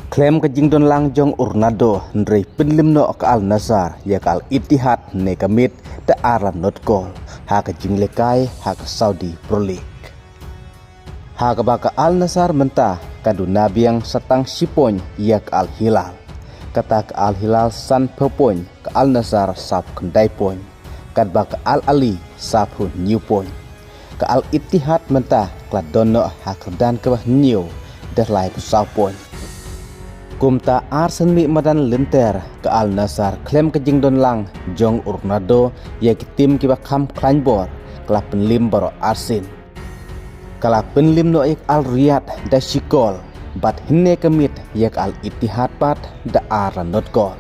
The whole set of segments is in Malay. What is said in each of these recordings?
Klaim ke jingdon lang jong urnado ndrei pinlim no ke Al Nassr ya ke Al Ittihad ne kamit da aran not gol ha ke jinglekai ha ke Saudi Pro League. Ha ke baka Al Nassr mentah kadu nabiang satang sipon ya ke Al Hilal. Kata ke Al Hilal san pepon ke Al Nassr sap kendai pon. Kad baka Al Ali sap hu new pon. Ke Al Ittihad mentah kladono ha ke dan ke bah new derlai pusau pon. Kumta Arsen mi madan linter ke Al Nassr klaim ke jingdon lang jong urnado ya ke tim kiba kam klanbor kala penlim baro Arsen. Kala penlim no ik Al Riyad da Shikol bat hinne kemit ya ke Al Ittihad bat da aran not gol.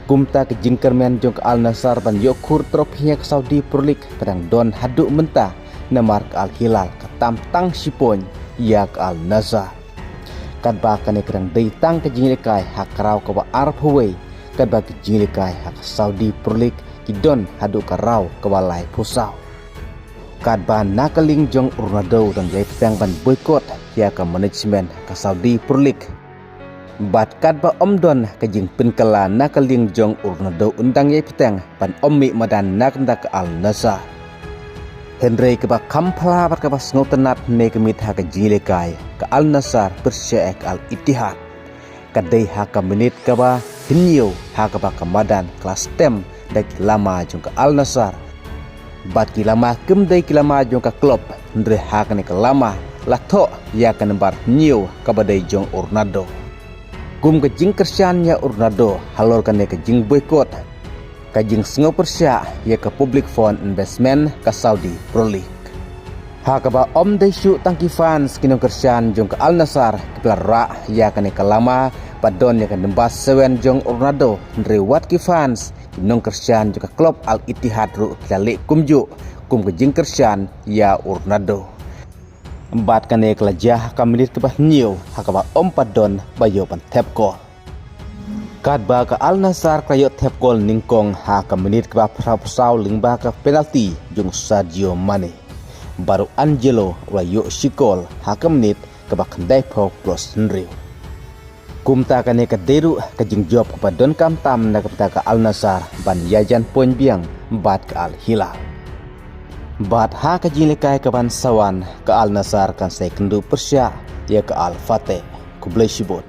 Kumta ke jingkermen jong ke Al Nassr ban yokur trofinya ke Saudi Pro League pedang don haduk mentah namar ke Al Hilal ke tam tang sipon ya ke Al Nassr. Kad ba kane kerang datang ke jinglekai hak karau ke ba Arab Huawei kad ba ke jinglekai hak Saudi Pro League kidon hadu karau ke balai pusau. Kad ba nakaling jong urnado dan jai petang ban boykot ya ke manajemen ke Saudi Pro League. Bat kad ba omdon ke jing penkala nakaling jong urnado undang jai petang ban ommi madan nakenda ke Al Nassr. Henry ke ba kampala bat ke ba sngotenat ne kemit ha ke jinglekai ke Al Nassr bersyek Al Ittihad. Kadai ha ke menit ke ba hinyo ha ke ba kemadan kelas tem daki lama jong ke Al Nassr. Bat ki lama kemdai ki lama jong ke klub ndre ha ke ne ke lama lato ya ke nembar hinyo ke badai jong urnado. Kum ke jing kersian ya urnado halor ke ne ke jing boykot. Kajing sengo persya ya ke Public Fund Investment ke Saudi Pro League. Ha ke ba om desu tangki fans kinong kersian jong ke Al Nassr kepelara ya ke ne ke lama padon ya ke nembas sewen jong urnado ndre wat ki fans kinong kersian jong ke klub Al Ittihad ru kelalik kumju kum ke jing kersian ya urnado. Embat ke ne ke lajah ke menit ke bah new ha ke ba om padon bayo pan tap gol. Kad ba ke Al Nassr kayot tap gol ningkong ha ke menit ke ba prapusau lingba ke penalti jong Sadio Mane. Baru Angelo wayo Shikol ha ke menit ke ba kendai po plus nriu. Kumta ke ne ke deru ke jing job ke padon kam tam na ke ke Al Nassr ban yajan poin biang bat ke Al Hilal. Bat ha ke jing lekai ke ban sawan ke Al Nassr kan sai kendu persya ya ke Al Fateh kublai shibot.